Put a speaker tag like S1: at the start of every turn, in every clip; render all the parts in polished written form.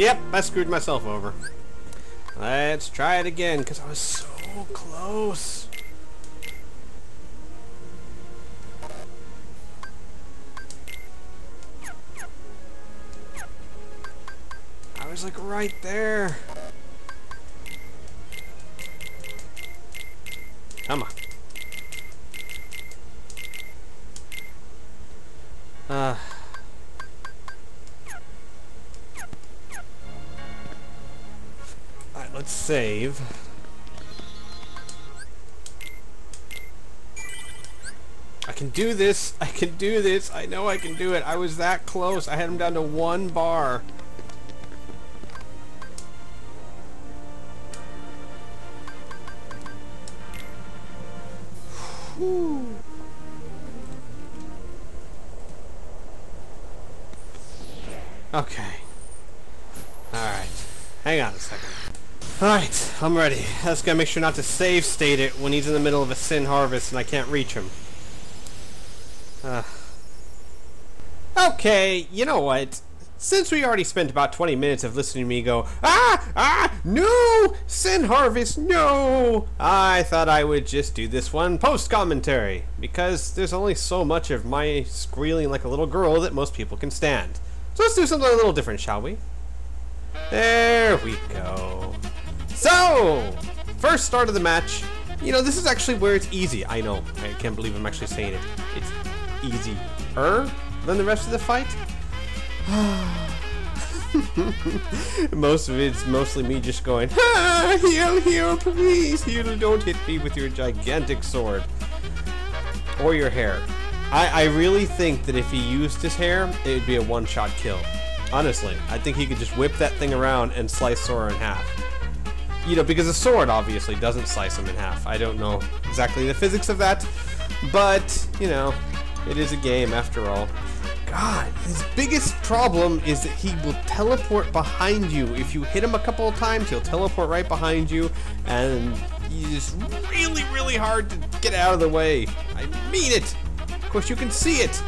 S1: Yep, I screwed myself over. Let's try it again, because I was so close. I was like right there. Come on. Alright, let's save. I can do this. I can do this. I know I can do it. I was that close. I had him down to 1 bar. Whew. Okay. Alright. Hang on a second. Alright, I'm ready. I just gotta make sure not to save state it when he's in the middle of a Sin Harvest and I can't reach him. Okay, you know what? Since we already spent about 20 minutes of listening to me go, no! Sin Harvest, no! I thought I would just do this one post-commentary, because there's only so much of my squealing like a little girl that most people can stand. So let's do something a little different, shall we? There we go. So, first start of the match. You know, this is actually where it's easy. I know, I can't believe I'm actually saying it. It's easier than the rest of the fight. Most of it's mostly me just going, heal, heal, please, heal, don't hit me with your gigantic sword. Or your hair. I really think that if he used his hair, it would be a one-shot kill. Honestly, I think he could just whip that thing around and slice Sora in half. You know, because a sword obviously doesn't slice him in half. I don't know exactly the physics of that, but, you know, it is a game after all. God, his biggest problem is that he will teleport behind you. If you hit him a couple of times, he'll teleport right behind you, and he's really, really hard to get out of the way. I mean it! Of course, you can see it!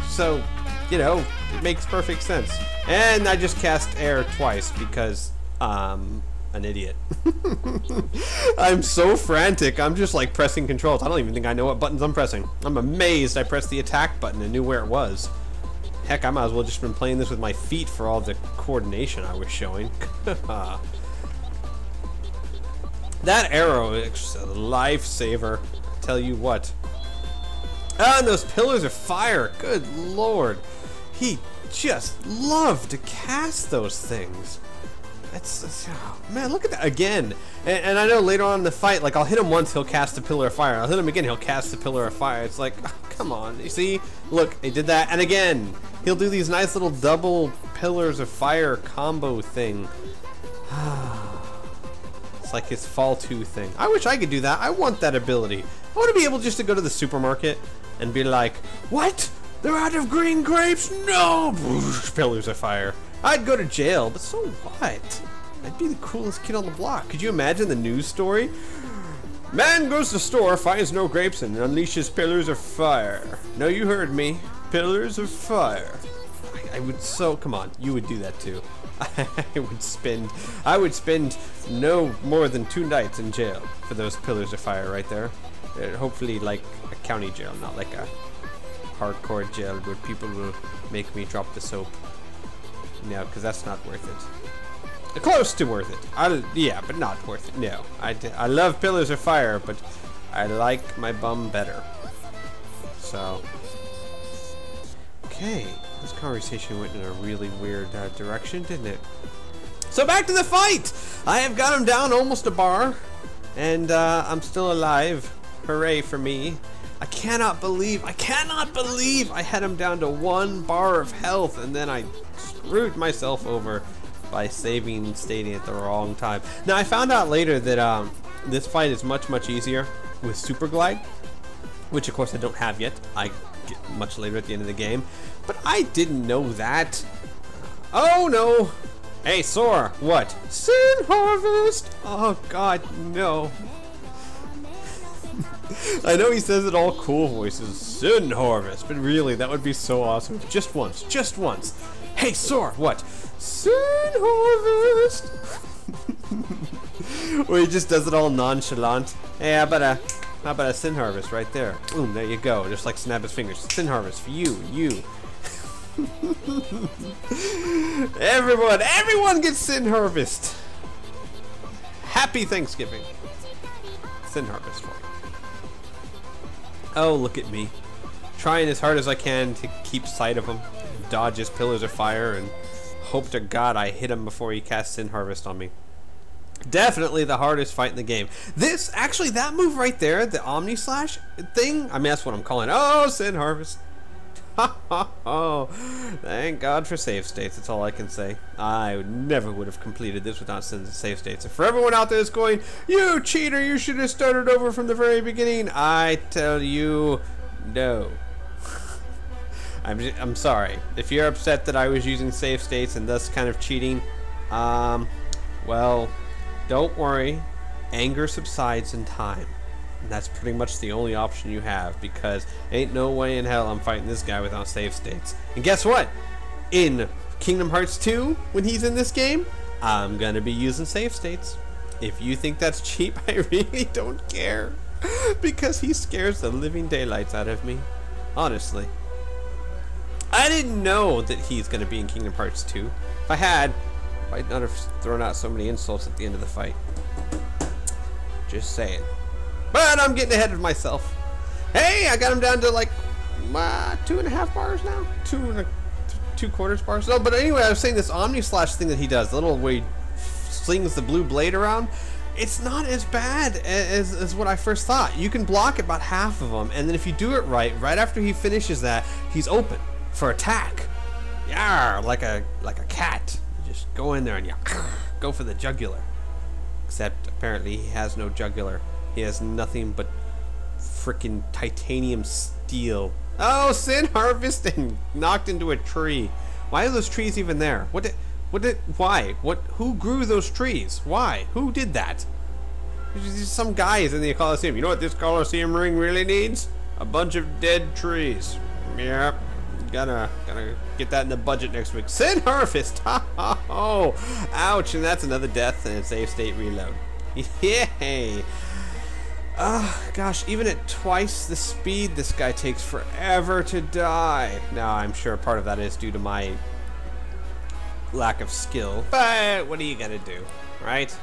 S1: So, you know, it makes perfect sense. And I just cast air twice because, an idiot. I'm so frantic. I'm just like pressing controls. I don't even think I know what buttons I'm pressing. I'm amazed I pressed the attack button and knew where it was. Heck, I might as well just been playing this with my feet for all the coordination I was showing. That arrow is a lifesaver. Tell you what. Ah, and those pillars of fire. Good lord. He just loved to cast those things. That's oh, man, look at that again. And I know later on in the fight, like I'll hit him once, he'll cast a pillar of fire. I'll hit him again, he'll cast a pillar of fire. It's like, oh, come on. You see? Look, he did that. And again, he'll do these nice little double pillars of fire combo thing. It's like his fall 2 thing. I wish I could do that. I want that ability. I want to be able just to go to the supermarket and be like, what? They're out of green grapes? No! Pillars of fire. I'd go to jail, but so what? I'd be the coolest kid on the block. Could you imagine the news story? Man goes to store, finds no grapes, and unleashes pillars of fire. No, you heard me. Pillars of fire. I would so... Come on, you would do that too. I would spend no more than 2 nights in jail for those pillars of fire right there. Hopefully like a county jail, not like a hardcore jail where people will make me drop the soap. No, because that's not worth it. Close to worth it. Yeah, but not worth it. No, I love pillars of fire, but I like my bum better. So, okay, this conversation went in a really weird direction, didn't it? So back to the fight. I have got him down almost a bar, and I'm still alive. Hooray for me. I cannot believe I had him down to 1 bar of health, and then I screwed myself over by saving stating at the wrong time. Now I found out later that this fight is much easier with Super Glide, which of course I don't have yet. I get much later at the end of the game, but I didn't know that. Oh no! Hey Sora, what? Sin Harvest! Oh god, no. I know he says it all cool voices, Sin Harvest, but really that would be so awesome. Just once. Hey Sora, what? Sin Harvest! Where he just does it all nonchalant. Hey, how about a Sin Harvest right there? Boom, there you go. Just like snap his fingers. Sin Harvest for you, you. Everyone gets Sin Harvest. Happy Thanksgiving. Sin Harvest for you. Oh, look at me. Trying as hard as I can to keep sight of him. Dodge his pillars of fire and hope to God I hit him before he casts Sin Harvest on me. Definitely the hardest fight in the game. This, actually, that move right there, the Omni Slash thing, I mean, that's what I'm calling it. Oh, Sin Harvest. Oh, thank God for save states. That's all I can say. I never would have completed this without save states. And for everyone out there that's going, you cheater, you should have started over from the very beginning, I tell you, no. I'm sorry. If you're upset that I was using save states and thus kind of cheating, well, don't worry. Anger subsides in time. And that's pretty much the only option you have, because ain't no way in hell I'm fighting this guy without save states. And guess what? In Kingdom Hearts 2, when he's in this game, I'm gonna be using save states. If you think that's cheap, I really don't care. Because he scares the living daylights out of me. Honestly. I didn't know that he's gonna be in Kingdom Hearts 2. If I had, I might not have thrown out so many insults at the end of the fight. Just saying. But I'm getting ahead of myself. Hey, I got him down to like 2.5 bars now. 2.25 bars. No, but anyway, I was saying this Omni Slash thing that he does, the little way he slings the blue blade around. It's not as bad as what I first thought. You can block about half of them, and then if you do it right after he finishes that, he's open for attack. Yeah, like a cat. You just go in there and you go for the jugular. Except apparently he has no jugular. He has nothing but freaking titanium steel. Oh, Sin Harvest and knocked into a tree. Why are those trees even there? Why? Who grew those trees? Why? Who did that? Some guys in the Coliseum. You know what this Coliseum ring really needs? A bunch of dead trees. Yep. Gotta get that in the budget next week. Sin Harvest! Oh, ouch, and that's another death and a save state reload. Yay! Gosh, even at twice the speed, this guy takes forever to die. Now, I'm sure part of that is due to my lack of skill, but what are you gonna do, right?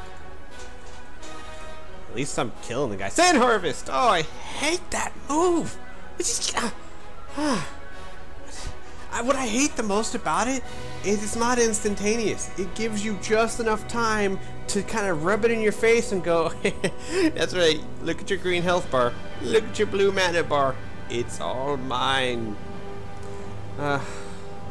S1: At least I'm killing the guy. Sin Harvest! Oh, I hate that move! It's just... what I hate the most about it is it's not instantaneous. It gives you just enough time to kind of rub it in your face and go, that's right, look at your green health bar, look at your blue mana bar, it's all mine. I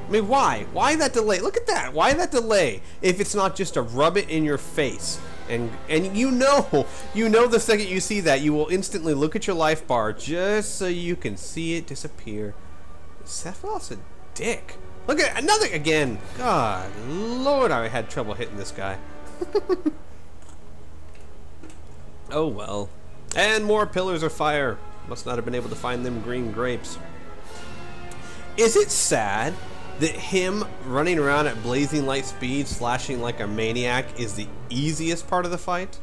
S1: mean, why? Why that delay? Look at that, why that delay if it's not just to rub it in your face? And you know the second you see that, you will instantly look at your life bar just so you can see it disappear. Sephiroth's a dick. Look at another again. God, Lord, I had trouble hitting this guy. Oh well. And more pillars of fire. Must not have been able to find them green grapes. Is it sad that him running around at blazing light speed, slashing like a maniac, is the easiest part of the fight?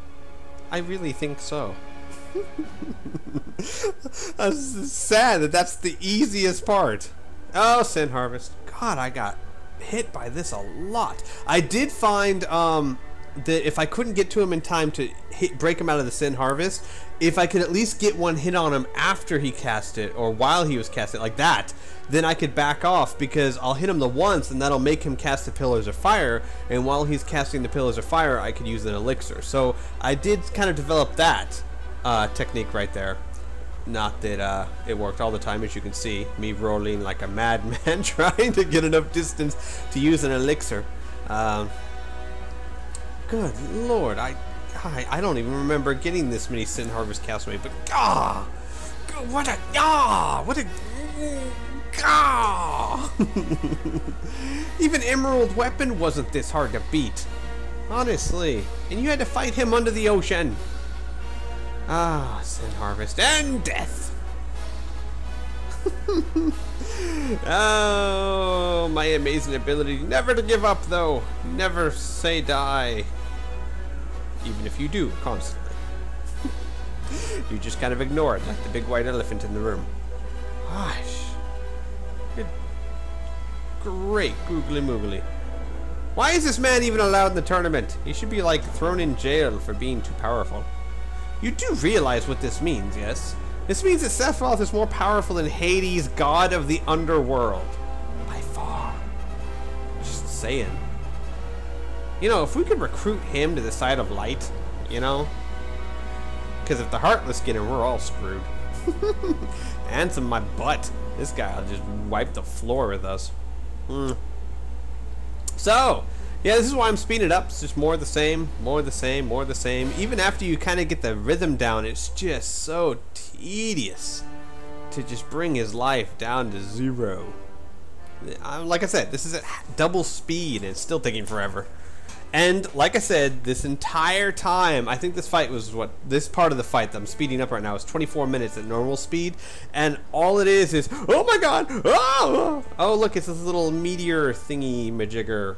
S1: I really think so. It's sad that that's the easiest part. Oh, Sin Harvest. God, I got hit by this a lot. I did find that if I couldn't get to him in time to break him out of the Sin Harvest, if I could at least get one hit on him after he cast it, or while he was casting it, like that, then I could back off, because I'll hit him the once and that'll make him cast the Pillars of Fire, and while he's casting the Pillars of Fire, I could use an elixir. So I did kind of develop that technique right there. Not that it worked all the time, as you can see. Me rolling like a madman trying to get enough distance to use an elixir. Good Lord, I don't even remember getting this many Sin Harvest Castaway, but what a even Emerald Weapon wasn't this hard to beat. Honestly. And you had to fight him under the ocean. Sin Harvest and death. Oh, my amazing ability never to give up, though. Never say die. Even if you do, constantly. You just kind of ignore it, like the big white elephant in the room. Gosh. Good. Great googly moogly. Why is this man even allowed in the tournament? He should be, like, thrown in jail for being too powerful. You do realize what this means, yes? This means that Sephiroth is more powerful than Hades, god of the underworld. By far. Just saying. You know, if we could recruit him to the side of light, you know? Because if the Heartless get him, we're all screwed. Ansem my butt. This guy will just wipe the floor with us. So, yeah, this is why I'm speeding it up. It's just more of the same, more of the same, more of the same. Even after you kind of get the rhythm down, it's just so tedious to just bring his life down to 0. Like I said, this is at double speed and it's still taking forever. And like I said, this entire time, I think this fight was this part of the fight that I'm speeding up right now is 24 minutes at normal speed, and all it is, oh my god, oh look, it's this little meteor thingy majigger.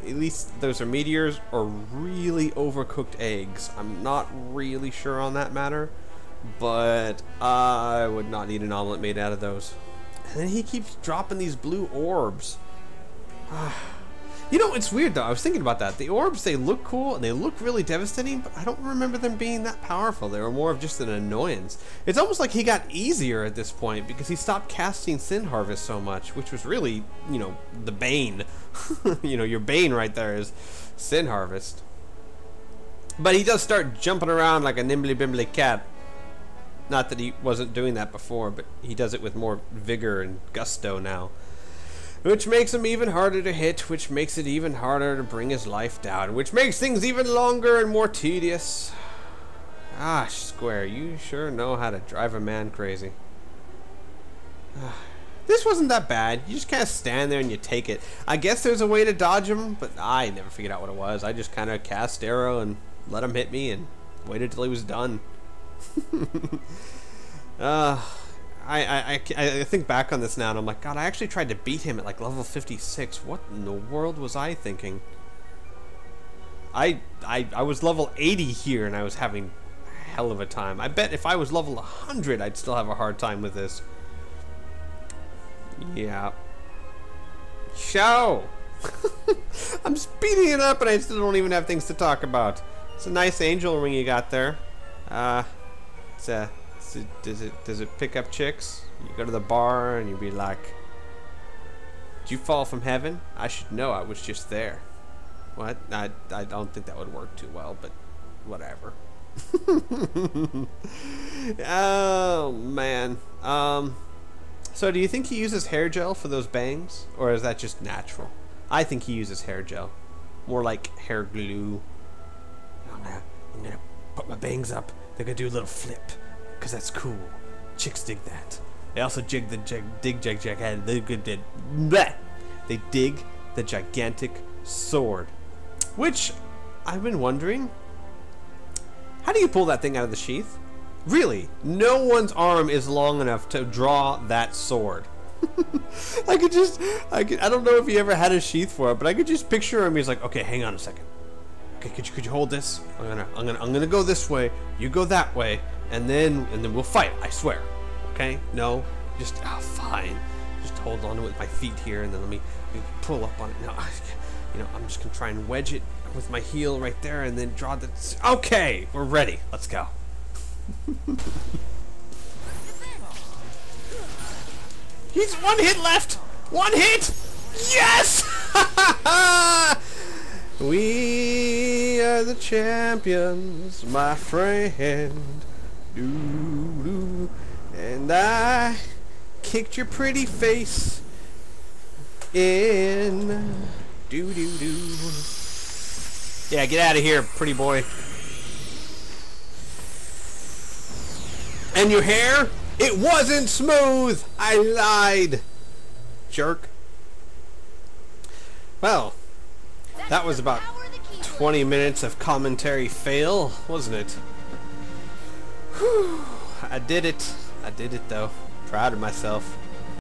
S1: At least those are meteors or really overcooked eggs. I'm not really sure on that matter, but I would not need an omelet made out of those. And then he keeps dropping these blue orbs. You know, it's weird though. I was thinking about that. The orbs, they look cool and they look really devastating, but I don't remember them being that powerful. They were more of just an annoyance. It's almost like he got easier at this point because he stopped casting Sin Harvest so much, which was really, you know, the bane. You know, your bane right there is Sin Harvest. But he does start jumping around like a nimbly bimbly cat. Not that he wasn't doing that before, but he does it with more vigor and gusto now. Which makes him even harder to hit, which makes it even harder to bring his life down, which makes things even longer and more tedious. Gosh, Square, you sure know how to drive a man crazy. This wasn't that bad. You just kind of stand there and you take it. I guess there's a way to dodge him, but I never figured out what it was. I just kind of cast arrow and let him hit me and waited till he was done. I think back on this now and I'm like, God, I actually tried to beat him at like level 56. What in the world was I thinking? I was level 80 here and I was having a hell of a time. I bet if I was level 100 I'd still have a hard time with this. Yeah. Show! I'm speeding it up and I still don't even have things to talk about. It's a nice angel ring you got there. It's a... Does it pick up chicks? You go to the bar and you be like, did you fall from heaven? I should know, I was just there. What? I don't think that would work too well, but whatever. Oh man. So do you think he uses hair gel for those bangs, or is that just natural? I think he uses hair gel, more like hair glue. I'm gonna put my bangs up. They're gonna do a little flip. Because that's cool. Chicks dig that. They also dig the gigantic sword. Which, I've been wondering, how do you pull that thing out of the sheath? Really, no one's arm is long enough to draw that sword. I don't know if he ever had a sheath for it, but I could just picture him. He's like, okay, hang on a second. Okay, could you hold this? I'm gonna go this way. You go that way. And then we'll fight, I swear. Okay? No? Just, fine. Just hold on to it with my feet here, and then let me pull up on it. No, you know, I'm just gonna try and wedge it with my heel right there, and then draw the... Okay! We're ready. Let's go. He's one hit left! One hit! Yes! We are the champions, my friend. Doo-doo. And I kicked your pretty face in. Doo-doo-doo. Yeah, get out of here, pretty boy. And your hair? It wasn't smooth! I lied! Jerk. Well, that was about 20 minutes of commentary fail, wasn't it? Whew, I did it. I did it though. Proud of myself.